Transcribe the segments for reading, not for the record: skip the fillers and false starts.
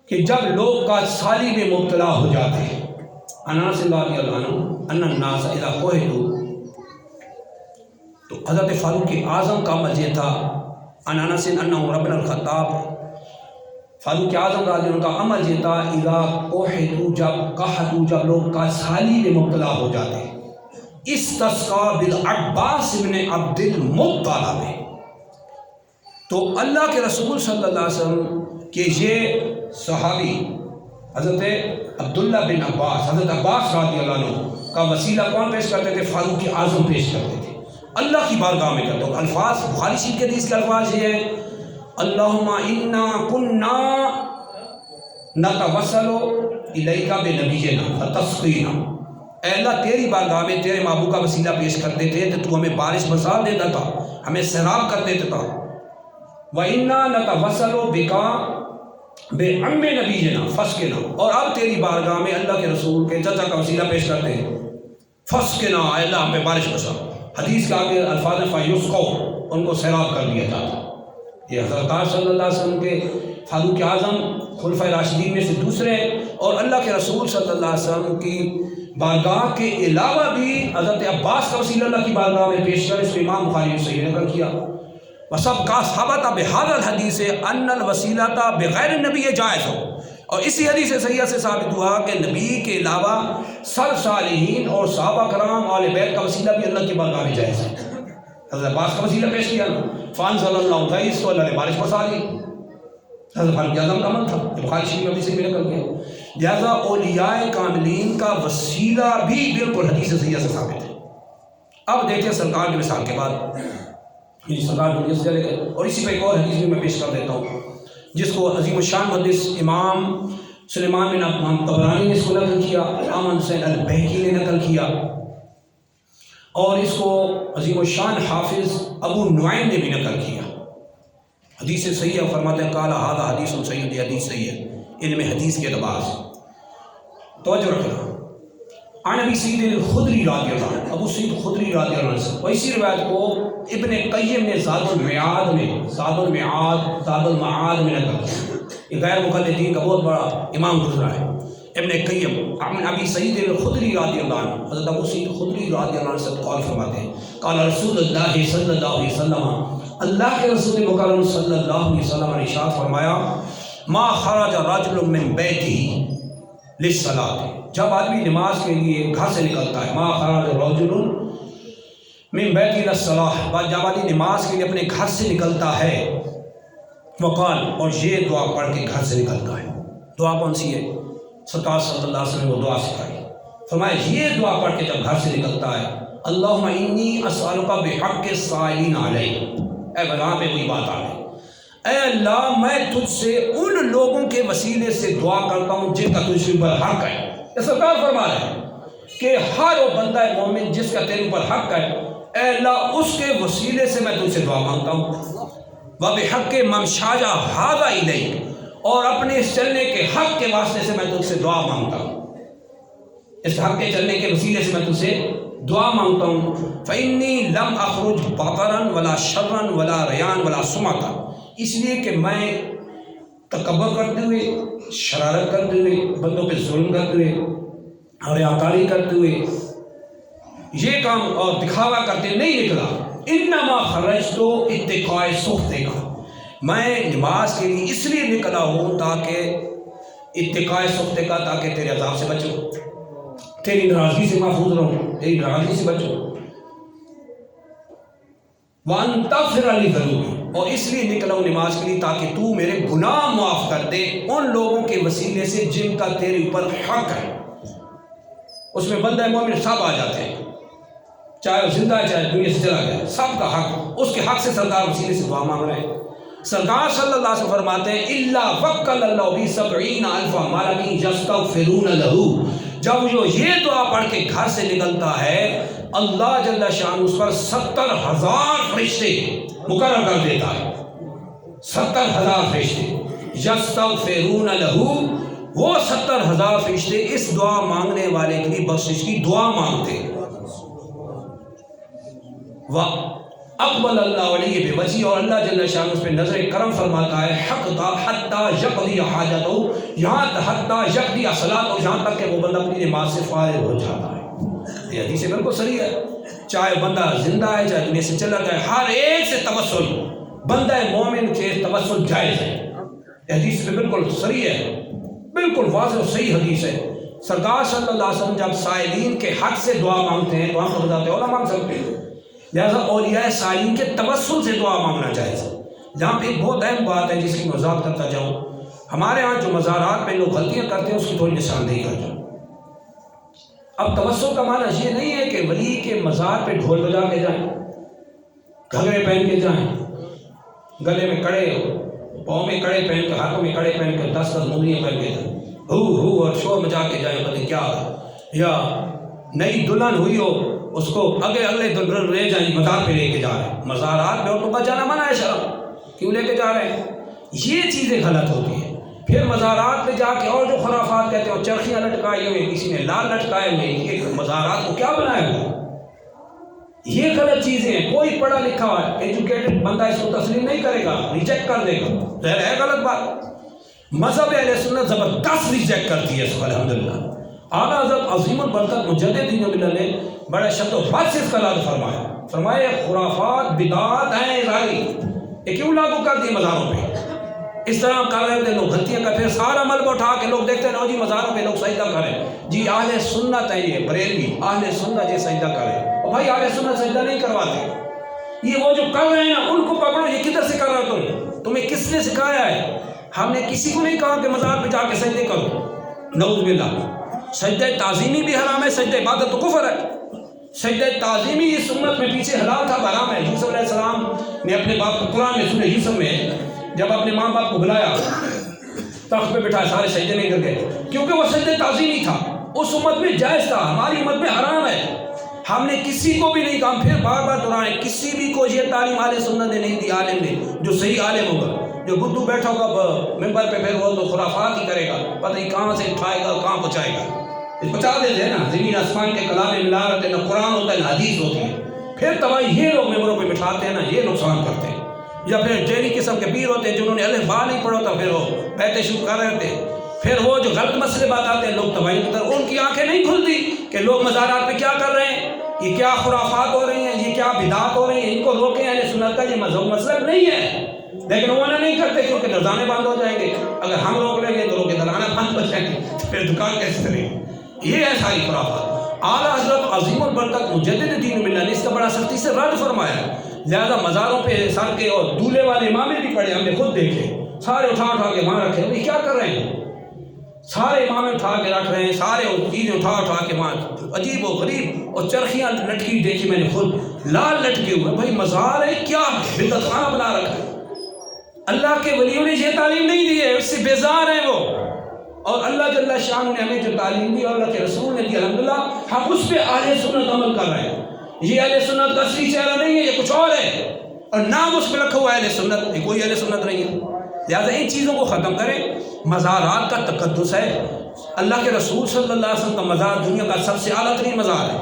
کہ جب لوگ کا سالی میں مبتلا ہو جاتے ہیں، انس رضی اللہ عنہ ان الناس اذا قحطوا، تو حضرت فاروق اعظم کا عمل یہ تھا، ان انس ان عمر بن الخطاب، فاروق اعظم رضی اللہ عنہ کا عمل یہ تھا، اذا قحطوا، جب قحطوا، جب لوگ کا سالی میں مبتلا ہو جاتے ہیں، استسقا بالعباس بن عبد المطلب، تو اللہ کے رسول صلی اللہ علیہ وسلم کہ یہ صحابی حضرت عبداللہ بن عباس، حضرت عباس رضی اللہ عنہ کا وسیلہ کون پیش کرتے تھے؟ فاروق اعظم پیش کرتے تھے، اللہ کی بارگاہ میں کرتے ہیں۔ الفاظ بخاری شریف کے حدیث کے الفاظ یہ ہے، اللہم انا کنا نتوسل الیک بنبینا فتسقینا، اے اللہ تیری بارگاہ میں تیرے محبوب کا وسیلہ پیش کرتے تھے تو تو ہمیں بارش برسا دیتا تھا، ہمیں سیراب کر دیتا تھا۔ وَإِنَّا نَتَوَسَّلُ بِكَ بِعَمِّ نَبِيِّنَا فَاسْقِنَا، اور اب تیری بارگاہ میں اللہ کے رسول کے چچا کا وسیلہ پیش کرتے ہیں، فَاسْقِنَا، اے اللہ ہم پہ بارش برسا۔ حدیث کے آگے الفاظ فَيُسْقَوْا، ان کو سیراب کر دیا جاتا۔ یہ حضرت صلی اللہ علیہ وسلم کے فاروق اعظم خلفائے راشدین میں سے دوسرے، اور اللہ کے رسول صلی اللہ علیہ وسلم کی بارگاہ کے علاوہ بھی حضرت عباس کا وسیلہ اللہ کی بارگاہ میں پیش کر، اس کو امام بخاری نے صحیح نقل کیا۔ وَسَبْقَا ثَبَتَ بِهَذَا الْحَدِيثِ أَنَّ الْوَسِيلَةَ بِغَيْرِ النَّبِيِّ جَائِزٌ، اور اسی حدیث صحیحہ سے ثابت ہوا کہ نبی کے علاوہ سر صالحین اور صحابہ کرام اہل بیت کا وسیلہ بھی اللہ کی بارگاہ میں جائز ہے۔ حضرت عباس کا وسیلہ پیش کیا نا، فَأَنزَلَ اللَّهُ غَيْثًا، تو اللہ نے بارش برسا دی۔ حضرت فاروق اعظم کا عمل تھا، بخاری شریف میں حدیث سے نقل کیا۔ لہٰذا اولیاء کاملین کا وسیلہ بھی بالکل حدیث صحیحہ سے ثابت ہے۔ اب دیکھیں سرکار کے وصال کے بعد سرکار دنیا سے چلے گئے، اور اسی پہ ایک اور حدیث بھی میں پیش کر دیتا ہوں، جس کو عظیم الشان محدث امام سلیمان بن طبرانی نے اس کو نقل کیا، امام حسین البیہقی نے نقل کیا، اور اس کو عظیم الشان حافظ ابو نعیم نے بھی نقل کیا۔ حدیث صحیح ہے، فرماتے ہیں قال ھذا حدیث صحیح، یہ حدیث صحیح ہے علم حدیث کے اعتبار سے۔ توجہ رکھنا، عن ابی سعید الخدری رضی اللہ عنہ، ابو سعید خدری رضی اللہ عنہ سے، اور اسی روایت کو ابن قیم نے زاد المعاد میں نقل کیا۔ یہ غیر مقلدین کا بہت بڑا امام گزرا ہے ابن قیم، عن ابی سعید الخدری رضی اللہ عنہ، حضرت ابو سعید خدری رضی اللہ عنہ سے قول فرماتے ہیں، قال رسول اللہ صلی اللہ علیہ وسلم، اللہ کے رسول مکرم صلی اللہ علیہ وسلم نے ارشاد فرمایا، ما خرج رجل من بیتہ للصلاۃ، جب آدمی نماز کے لیے گھر سے نکلتا ہے، ما خرج رجل من بیتہ للصلاۃ، جب آدمی نماز کے لیے اپنے گھر سے نکلتا ہے، وقال، اور یہ دعا پڑھ کے گھر سے نکلتا ہے۔ دعا کون سی ہے؟ سرکار صلی اللہ علیہ وسلم نے وہ دعا سکھائی، فرمایا یہ دعا پڑھ کے جب گھر سے نکلتا ہے، اللہم انی اسألک بحق السائلین علیہ، اے وہاں پہ وہی بات آ گئی، اے اللہ میں تجھ سے ان لوگوں کے وسیلے سے دعا کرتا ہوں جن کا تجھ پر حق ہے۔ یہ سرکار فرما رہے ہیں کہ ہر وہ بندہ مومن جس کا تیرے اوپر حق ہے، اے اللہ اس کے وسیلے سے میں تجھ سے دعا مانگتا ہوں۔ وَبِحَقِّ مَمْشَاجَ هَذَا إِلَيْكَ، اور اپنے اس چلنے کے حق کے واسطے سے میں تجھ سے دعا مانگتا ہوں، اس حق کے چلنے کے وسیلے سے میں تجھ سے دعا مانگتا ہوں۔ فَإِنِّي لَمْ أَخْرُجْ بَطَرًا وَلَا شَرًّا وَلَا رَيَانًا وَلَا سُمَطًا، اس لیے کہ میں تکبر کرتے ہوئے، شرارت کرتے ہوئے، بندوں پہ ظلم کرتے ہوئے، ریاکاری کرتے ہوئے، یہ کام اور دکھاوا کرتے نہیں نکلا، انما خرجت اتقاء سخطک، میں نماز کے لیے اس لیے نکلا ہوں تاکہ اتقاء سخطک، تاکہ تیرے عذاب سے بچوں، تیری ناراضگی سے محفوظ رہوں، تیری ناراضگی سے بچوں، وَأَن تَغْفِرَ لِي ذُنُوبِي، اور اس لیے نکلا ہوں نماز کے لیے تاکہ تو میرے گناہ معاف کر دے ان لوگوں کے وسیلے سے جن کا تیرے اوپر حق ہے۔ اس میں بندہ مومن سب آ جاتے ہیں، چاہے وہ زندہ ہے چاہے دنیا سے چلا گیا، سب کا حق، اس کے حق سے سرکار وسیلے سے دعا مانگ رہے ہیں۔ سرکار صلی اللہ علیہ وسلم فرماتے ہیں اِلَّا وَكَّلَ اللَّهُ بِهِ 70 أَلْفَ مَلَكٍ يَسْتَغْفِرُونَ لَهُ، جب جو یہ دعا پڑھ کے گھر سے نکلتا ہے، اللہ جل شان اس پر 70,000 فرشتے مقرر کر دیتا ہے، 70,000 فرشتے، یستغفرون لہ، وہ 70,000 فرشتے اس دعا مانگنے والے کے لیے بخشش کی دعا مانگتے ہیں۔ اقبل اللہ علیہ بے وجی، اور اللہ جل شان اس پہ نظر کرم فرماتا ہے، حتیٰ یقضی حاجتہ، یہاں حتیٰ یقضی صلاۃ، یہاں تک کہ وہ بندہ اپنی نماز سے فارغ ہو جاتا ہے۔ یہ حدیث بالکل صحیح ہے، چاہے بندہ زندہ ہے چاہے دنیا سے چلا گیا، ہر ایک سے توسل، بندہ مومن کے توسل جائز ہے۔ یہ حدیث میں بالکل صحیح ہے، بالکل واضح اور صحیح حدیث ہے۔ سرکار صلی اللہ علیہ وسلم جب سائلین کے حق سے دعا مانگتے ہیں، دعا کو بتاتے ہیں اور مانگ سکتے ہیں، لہٰذا اولیاء سائلین کے توسل سے دعا مانگنا جائز ہے۔ جہاں پہ ایک بہت اہم بات ہے جس کی وضاحت کرتا جاؤں، ہمارے ہاں جو مزارات میں لوگ غلطیاں کرتے ہیں اس کی تھوڑی نشاندہی کر جاؤں۔ اب توسل کا معنی یہ نہیں ہے کہ ولی کے مزار پہ ڈھول بجا کے جائیں، گھگرے پہن کے جائیں، گلے میں کڑے، پاؤں میں کڑے پہن کے، ہاتھوں میں کڑے پہن کے 10 مونیاں پہن کے جائیں، ہو اور شور مچا کے جائیں، پتہ کیا، یا نئی دلہن ہوئی ہو اس کو اگلے دلہن لے جائیں، مزار پہ لے کے جا رہے ہیں۔ مزارات میں عورتوں کا جانا منع ہے، شرم، کیوں لے کے جا رہے ہیں؟ یہ چیزیں غلط ہوتی ہیں۔ پھر مزارات میں جا کے اور جو خرافات کہتے ہیں، چرخیاں لٹکائی ہوئی، کسی نے لال لٹکائے ہوئے، یہ مزارات کو کیا بنایا ہوا؟ یہ غلط چیزیں ہیں۔ کوئی پڑھا لکھا ایجوکیٹڈ بندہ اس کو تسلیم نہیں کرے گا، ریجیکٹ کر دے گا، ظاہر ہے غلط بات۔ مذہب اہل سنت زبردست ریجیکٹ کرتی ہے اس کو، الحمدللہ۔ اعلیٰ حضرت عظیم البرکت مجدد دین ملت نے بڑے شد و بد سے اس کا لاگو فرمایا خرافات بدعات ہیں اظہاری، یہ کیوں لاگو کر دیے مزاروں پہ؟ اس طرح کر رہے تھے لوگ غلطیاں کرتے ہیں، سارا ملبہ اٹھا کے لوگ دیکھتے ہیں نو جی مزاروں پہ لوگ سجدہ کریں، جی اہل سنت ہے، یہ بریلوی اہل سنت یہ سجدہ کریں، اور بھائی اہل سنت سجدہ نہیں کرواتے۔ یہ وہ جو کر رہے ہیں نا ان کو پکڑو، یہ کدھر سے کر رہے ہو تمہیں کس نے سکھایا ہے؟ ہم نے کسی کو نہیں کہا کہ مزار پہ جا کے سجدے کرو، نعوذ باللہ۔ سجدہ تعظیمی بھی حرام ہے، سجدہ عبادت تو کفر ہے۔ سجدہ تعظیمی اس امت میں پیچھے حلال تھا، حرام ہے۔ یوسف علیہ السلام نے اپنے باپ کو، قرآن میں سورہ یوسف میں جب اپنے ماں باپ کو بلایا، تخت پہ بٹھایا، سارے سجدے میں گر گئے، کیونکہ وہ سجدہ تعظیمی تھا، اس امت میں جائز تھا، ہماری امت میں حرام ہے۔ ہم نے کسی کو بھی نہیں کہا، ہم پھر بار بار دہرائیں، کسی بھی کو یہ تعلیم اہل سنت نے نہیں دی، عالم نے جو صحیح عالم ہوگا، جو بدھو بیٹھا ہوگا ممبر پہ، پھر وہ تو خرافات ہی کرے گا، پتہ نہیں کہاں سے اٹھائے گا کہاں پہنچائے گا۔ بتا دیتے ہیں نا، زمین آسمان کے کلام میں ملا رہتے ہیں، نہ قرآن ہوتا ہے نہ حدیث ہوتی ہے، پھر تباہی یہ لوگ ممبروں پہ بٹھاتے ہیں نا، یہ نقصان کرتے ہیں۔ یا پھر جیلی قسم کے پیر ہوتے ہیں جنہوں نے الف با نہیں پڑھا تھا، پھر وہ بیعتیں شروع کر رہے ہوتے ہیں، پھر وہ جو غلط مسئلے بتاتے ہیں لوگ تباہی کی طرف، ان کی آنکھیں نہیں کھلتی کہ لوگ مزارات میں کیا کر رہے ہیں، یہ کیا خرافات ہو رہی ہیں، یہ کیا بدعات ہو رہی ہیں، ان کو روکیں، اہل سنت کا یہ مذہب مسلک نہیں ہے۔ لیکن وہ نہیں کرتے کیونکہ دردانے بند ہو جائیں گے، اگر ہم روک لیں گے تو لوگ دردانے بند ہو جائیں گے، پھر دکان کیسے چلے گی؟ یہ ہے ساری خرافات۔ اعلیٰ حضرت عظیم البرکت مجدد دین ملت نے اس کا بڑا سختی سے رد فرمایا، لہذا مزاروں پہ سر کے اور دولے والے امامے بھی پڑے، ہم نے خود دیکھے، سارے اٹھا کے وہاں رکھے، بھائی کیا کر رہے ہیں؟ سارے امامے اٹھا کے رکھ رہے ہیں، سارے چیزیں اٹھا کے وہاں، عجیب و غریب، اور چرخیاں لٹکی دیکھی میں نے خود، لال لٹکے ہوئے، بھائی مزار ہے کیا بدعت خانہ بنا رکھا ہے؟ اللہ کے ولیوں نے یہ تعلیم نہیں دی ہے، اس سے بیزار ہیں وہ، اور اللہ جل شان نے ہمیں جو تعلیم دی اور اللہ کے رسول نے دی، الحمدللہ ہم اس پہ اہل سنت عمل کر رہے ہیں۔ یہ اہل سنت کا اصلی چہرہ نہیں ہے، یہ کچھ اور ہے، اور نام اس پہ رکھا ہوا ہے اہل سنت، یہ کوئی اہل سنت نہیں ہے۔ لہٰذا ان چیزوں کو ختم کریں۔ مزارات کا تقدس ہے، اللہ کے رسول صلی اللہ علیہ وسلم کا مزار دنیا کا سب سے اعلیٰ ترین مزار ہے،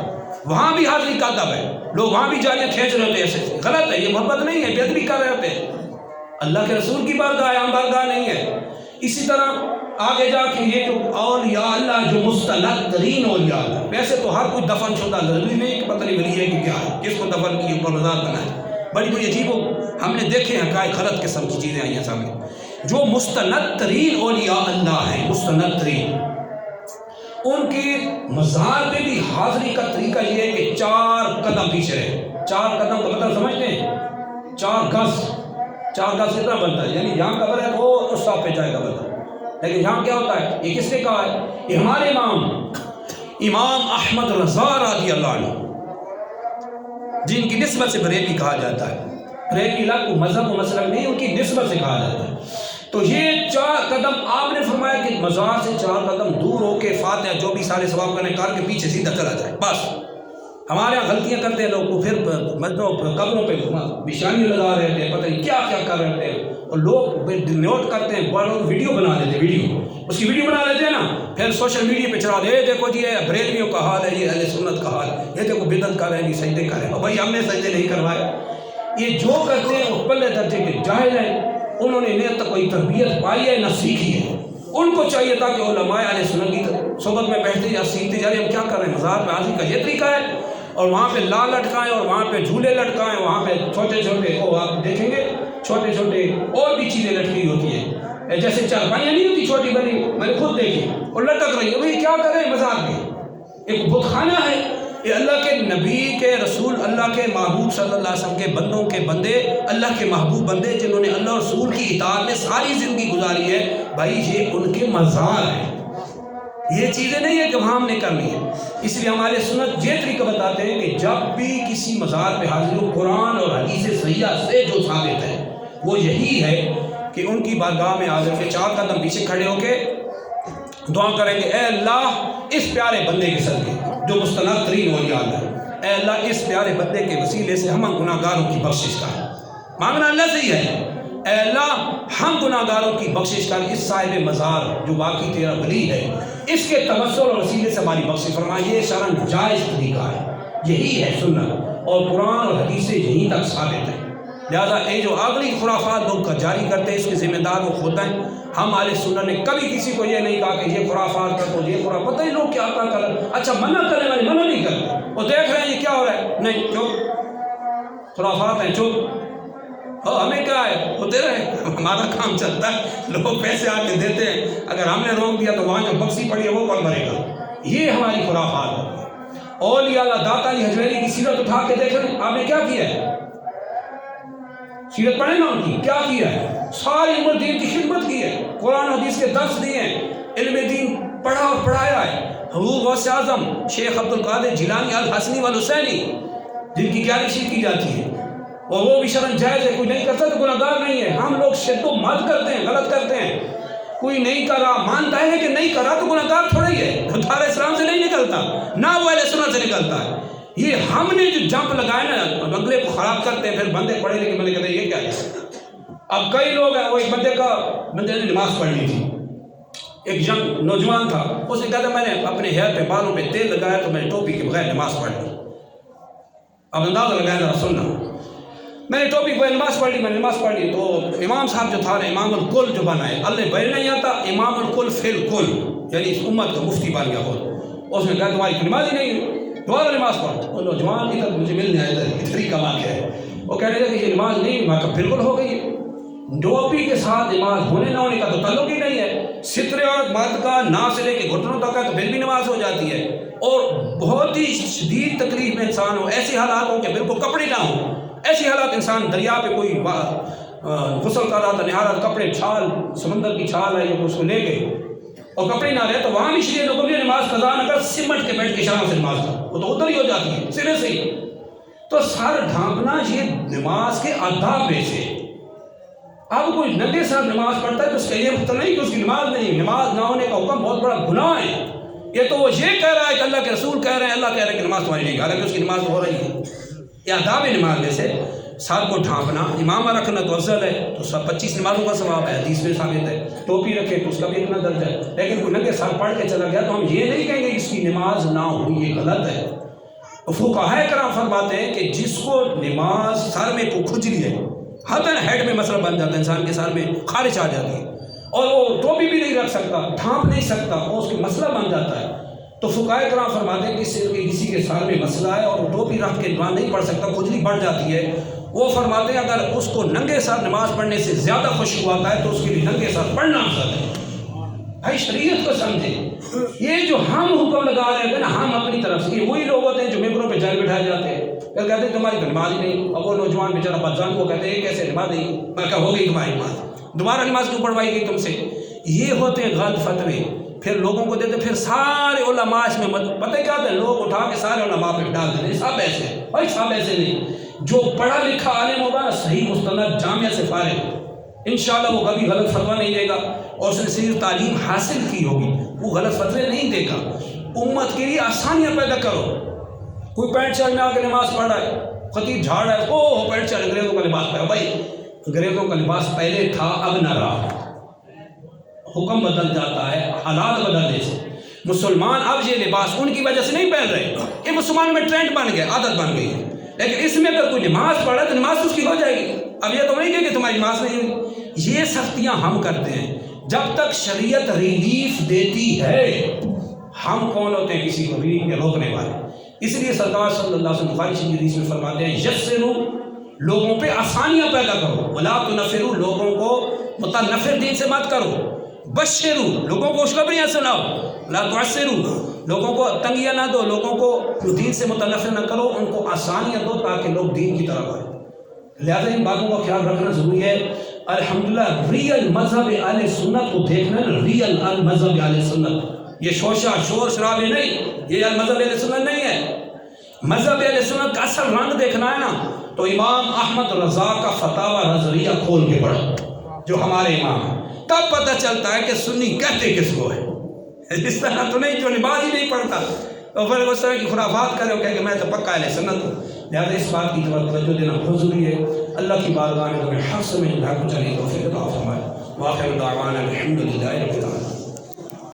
وہاں بھی حاضری کا ادب ہے، لوگ وہاں بھی جالیاں کھینچ رہے ہوتے ہیں، ایسے غلط ہے، یہ محبت نہیں ہے، بے ادبی کر رہے ہوتے ہیں۔ اللہ کے رسول کی بارگاہ ہے، عام بارگاہ نہیں ہے۔ اسی طرح آگے جا کے یہ جو اولیاء اللہ جو مستند ترین اولیاء اللہ، ویسے تو ہر کوئی دفن شدہ ضروری نہیں کہ پتہ نہیں ولی ہے کہ کیا ہے، کس کو دفن کیے اوپر مزار بنائے، بڑی بڑی عجیب ہم نے دیکھے ہیں، حقائق غلط قسم کی چیزیں آئی ہیں سامنے۔ جو مستند ترین اولیاء اللہ ہیں، مستند ترین، ان کے مزار پہ بھی حاضری کا طریقہ یہ ہے کہ 4 قدم پیچھے رہے۔ 4 قدم کا مطلب سمجھتے ہیں؟ 4 گز، 4 گز کتنا بنتا ہے؟ یعنی یہاں قبر ہے تو اس صاحب پہ جائے گا بندہ، لیکن یہاں کیا ہوتا ہے؟ یہ کس نے کہا ہے؟ یہ ہمارے امام احمد رضا رضی اللہ عنہ، جن کی نسبت سے بریلوی کہا جاتا ہے، بریلوی کو مذہب و مسلک نہیں، ان کی نسبت سے کہا جاتا ہے۔ تو یہ 4 قدم آپ نے فرمایا کہ مزار سے 4 قدم دور ہو کے فاتحہ جو بھی سارے ثواب کرنے کر کے پیچھے سیدھا چلا جائے، بس۔ ہمارے یہاں غلطیاں کرتے ہیں لوگ، پھر قبروں پہ نشانی لگا رہے تھے، پتہ نہیں کیا کیا کر رہے تھے، اور لوگ نوٹ کرتے ہیں، ویڈیو بنا لیتے، ویڈیو اس کی ویڈیو بنا لیتے ہیں نا، پھر سوشل میڈیا پہ چڑھا دے، دیکھو جی یہ بریلویوں کا حال ہے، یہ اہل سنت کا حال، یہ دیکھو بدعت کر رہے ہیں، یہ سجدے کر رہے ہیں، بھائی ہم نے سجدے نہیں کروائے، یہ جو کرتے ہیں وہ پلے درجے کے جاہل ہیں، انہوں نے نہ تو کوئی تربیت پائی ہے نہ سیکھی ہے۔ ان کو چاہیے تھا کہ علماء اہل سنت کی صحبت میں بیٹھتے یا سیکھتے جا رہے ہیں۔ ہم کیا کر رہے ہیں؟ مزار پہ حاضری کا یہ طریقہ ہے، اور وہاں پہ لال لٹکائیں اور وہاں پہ جھولے لٹکائیں، وہاں پہ چھوٹے چھوٹے وہ آپ دیکھیں گے چھوٹے چھوٹے اور بھی چیزیں لٹکی ہوتی ہیں، جیسے چارپائیاں نہیں ہوتی چھوٹی بڑی، میں نے خود دیکھی اور لٹک رہی ہے۔ بھائی کیا کریں مزار میں؟ ایک بت خانہ ہے۔ یہ اللہ کے نبی کے رسول، اللہ کے محبوب صلی اللہ علیہ وسلم کے بندوں کے بندے، اللہ کے محبوب بندے جنہوں نے اللہ رسول کی اطاعت میں ساری زندگی گزاری ہے، بھائی یہ ان کے مزار ہیں۔ یہ چیزیں نہیں ہے کہ وہاں ہم نے کرنی ہے۔ اس لیے ہمارے سنت یہ طریقہ بتاتے ہیں کہ جب بھی کسی مزار پہ حاضر ہو، قرآن اور حدیث صحیحہ سے جو ثابت ہے وہ یہی ہے کہ ان کی بارگاہ میں حاضر کے 4 قدم پیچھے کھڑے ہو کے دعا کریں گے، اے اللہ اس پیارے بندے کے صدقے جو مستند ترین اولیاء ہے، اے اللہ اس پیارے بندے کے وسیلے سے ہم گناہ گاروں کی بخشش کر۔ مانگنا اللہ سے ہی ہے، اے اللہ ہم گناہ گاروں کی بخشش کر، اس صاحب مزار جو واقعی تیرا ولی ہے اس کے توسل اور وسیلے سے ہماری بخشش فرما۔ یہ شرعاً جائز طریقہ ہے، یہی ہے سنت، اور قرآن اور حدیث سے یہیں تک ثابت ہے۔ لہٰذا یہ جو آخری خرافات لوگ جاری کرتے ہیں اس کے ذمہ دار وہ خود ہیں۔ ہم اہل سنت نے کبھی کسی کو یہ نہیں کہا کہ یہ خرافات کر دو، یہ خرافات، پتہ ہی لوگ کیا کر، اچھا منع کرنے والے منع نہیں کرتے، وہ دیکھ رہے ہیں یہ کیا ہو رہا ہے، نہیں چپ، خرافات ہیں چپ، ہمیں کیا ہے ہوتے رہے، ہمارا کام چلتا ہے، لوگ پیسے آ کے دیتے ہیں، اگر ہم نے روک دیا تو وہاں جو بخشی پڑی ہے وہ کون بھرے گا؟ یہ ہماری خرافات ہوتی ہے۔ اولیاء اللہ داتا علی حجویری کی سیرت اٹھا کے دیکھیں، آپ نے کیا کیا ہے؟ سیرت پڑھیں نا ان کی، کیا کیا ہے؟ ساری عمر دین کی خدمت کی ہے، قرآن حدیث کے درس دیے ہیں، علم دین پڑھا اور پڑھایا ہے۔ حضور غوث اعظم شیخ عبد القادر جیلانی الحسنی والحسینی جن کی کیالشی کی جاتی ہے، اور وہ بھی شرعاً جائز ہے، کوئی نہیں کرتا تو گناہ گار نہیں ہے۔ ہم لوگ شد و مد کرتے ہیں، غلط کرتے ہیں، کوئی نہیں کرا مانتا ہے کہ نہیں کرا تو گناہ گار تھوڑا ہی ہے، دار اسلام سے نہیں نکلتا، نہ وہ اہل سنت سے نکلتا ہے۔ یہ ہم نے جو جمپ لگائے نا بنگلے کو خراب کرتے ہیں، پھر بندے پڑھے لکھے بندے کہتے ہیں یہ کیا ہے۔ اب کئی لوگ ہیں، وہ ایک بندے نے نماز پڑھنی تھی، ایک ینگ نوجوان تھا، اس نے کہا تھا میں نے اپنے ہیئر پہ بالوں پہ تیل لگایا تو میں نے ٹوپی کے بغیر نماز پڑھ لی۔ اب اندازہ لگایا ذرا سننا، میں نے ٹوپی کے بغیر نماز پڑھ لی، میں نے نماز پڑھ لی تو امام صاحب جو تھا نا، امام الکل جو بنا ہے، اللہ بیر نہیں آتا، امام الکل فی الکل، یعنی اس امت کا مفتی بن گیا خود۔ اس نے کہا تمہاری نماز ہی نہیں، دوبارہ نماز پڑھ۔ وہ نوجوان کی طرف مجھے ملنے آیا تھا، طریقہ واقع ہے، وہ کہنے لگا کہ یہ نماز نہیں، میں کہا بالکل ہو گئی ہے۔ ٹوپی کے ساتھ نماز ہونے نہ ہونے کا تو تعلق ہی نہیں ہے، ستر اور مرد کا نا سے لے کے گھٹنوں تک ہے تو پھر بھی نماز ہو جاتی ہے، اور بہت ہی شدید تکلیف میں انسان ہو، ایسے حالات ہوں کہ بالکل کپڑے نہ ہوں، ایسی حالات انسان دریا پہ کوئی غسل کر رہا تھا، نہارا کپڑے چھال سمندر کی چھال ہے جو اس کو لے گئے اور کپڑے نہ رہے تو وہاں بھی شریعت حکم نے نماز قضا نہ کر سمٹ کے بیٹھ کے شام سے نماز کر، وہ تو ادھر ہی ہو جاتی ہے سرے سے ہی۔ تو سر ڈھانپنا یہ نماز کے آداب میں سے۔ اب کوئی ننگے سر نماز پڑھتا ہے تو اس کا یہ مطلب نہیں کہ اس کی نماز نہیں، نماز نہ ہونے کا حکم بہت بڑا گناہ ہے۔ یہ تو وہ یہ کہہ رہا ہے کہ اللہ کے رسول کہہ رہے ہیں، اللہ کہہ رہے ہیں کہ نماز تمہاری نہیں، حالانکہ اس کی نماز ہو رہی ہے۔ یہ آداب نماز میں سے سر کو ڈھانپنا، امامہ رکھنا تو افضل ہے، تو سب 25 نمازوں کا ثواب ہے، حدیث میں ثابت ہے۔ ٹوپی رکھے تو اس کا بھی اتنا درجہ ہے، لیکن کوئی ننگے سر پڑھ کے چلا گیا تو ہم یہ نہیں کہیں گے کہ اس کی نماز نہ ہوئی، یہ غلط ہے۔ فقہاء کرام فرماتے ہیں کہ جس کو نماز سر میں کوئی کھجلی ہے، ہاتھ ہیڈ میں مسئلہ بن جاتا ہے، انسان کے سر میں خارش آ جاتی ہے اور وہ ٹوپی بھی نہیں رکھ سکتا، ڈھانپ نہیں سکتا، اور اس کی مسئلہ بن جاتا ہے، تو فقہاء کرام فرماتے ہیں کہ کسی کے سر میں مسئلہ ہے اور وہ ٹوپی رکھ کے نماز نہیں پڑھ سکتا، کھجلی بڑھ جاتی ہے، وہ فرماتے ہیں اگر اس کو ننگے سر نماز پڑھنے سے زیادہ خوشبو آتا ہے تو اس کے لیے ننگے سر پڑھنا افضل ہے۔ بھائی شریعت کو سمجھیں، یہ جو ہم حکم لگا رہے ہیں نا ہم اپنی طرف سے، یہ وہی لوگ ہوتے ہیں جو ممبروں پہ جل بٹھائے جاتے ہیں، پھر کہتے ہیں تمہاری تو نماز ہی نہیں۔ اب وہ نوجوان بیچارہ بدزن کو کہتے ہیں کیسے نماز نہیں، میں کہا ہو گئی تمہاری نماز، دوبارہ نماز کیوں پڑھوائی گئی تم سے؟ یہ ہوتے ہیں غلط فتوے، پھر لوگوں کو دیتے، پھر سارے علماء اس میں پتہ کیا ہوتا ہے، لوگ اٹھا کے سارے علماء پہ ڈال دیتے ہیں سب ایسے ہیں۔ بھائی سب ایسے نہیں، جو پڑھا لکھا عالم ہوگا نا، صحیح مستند جامعہ سے فارغ، انشاءاللہ وہ کبھی غلط فتویٰ نہیں دے گا، اور اس نے صرف تعلیم حاصل کی ہوگی، وہ غلط فتوے نہیں دے گا۔ امت کے لیے آسانیاں پیدا کرو۔ کوئی پینٹ شرٹ میں آ کے نماز پڑھ رہا ہے، خطیب جھاڑ رہا ہے، اوہ پینٹ شرٹ انگریزوں کا لباس پہنا۔ بھائی انگریزوں کا لباس پہلے تھا، اب نہ رہا، حکم بدل جاتا ہے حالات بدلنے سے۔ مسلمان اب یہ لباس ان کی وجہ سے نہیں پہن رہے، یہ مسلمانوں میں ٹرینڈ بن گیا، عادت بن گئی ہے۔ لیکن اس میں اگر کوئی نماز پڑھا تو نماز اس کی ہو جائے گی. اب یہ تو نہیں کہ تمہاری نماز نہیں ہوئی. یہ سختیاں ہم کرتے ہیں. جب تک شریعت ریلیف دیتی ہے ہم کون ہوتے ہیں کسی کو ریلیف کے روکنے والے. اس لیے سرکار صلی اللہ علیہ وسلم بخاری شریف حدیث میں فرماتے ہیں یسروا، لوگوں پہ آسانیاں پیدا کرو، ولا تنفروا، لوگوں کو متنفر دین سے مت کرو، بشروا، لوگوں کو خوشخبریاں سناؤ، لا تعسروا، لوگوں کو تنگیاں نہ دو، لوگوں کو دین سے متنفر نہ کرو، ان کو آسانیاں دو تاکہ لوگ دین کی طرف آئیں. لہٰذا ان باتوں کا خیال رکھنا ضروری ہے. الحمدللہ ریئل مذہب اہل سنت کو دیکھنا ہے نا، ریئل مذہب اہل سنت، یہ شور شرابے نہیں، یہ مذہب اہل سنت نہیں ہے. مذہب اہل سنت کا اصل رنگ دیکھنا ہے نا تو امام احمد رضا کا فتاوی نظریہ کھول کے پڑھو جو ہمارے امام ہیں، تب پتہ چلتا ہے کہ سنی کہتے کس کو ہے. اس طرح تو نہیں جو نماز ہی نہیں پڑھتا اور پھر اس طرح کی خرافات کرے کہ میں تو پکا اہل سنت ہوں. لہٰذا اس بات کی توجہ دینا بہت ضروری ہے. اللہ کی بارگاہ میں تمہیں حق سمجھ حق چلی توفیق عطا فرمائے. واخر دعوانا الحمدللہ.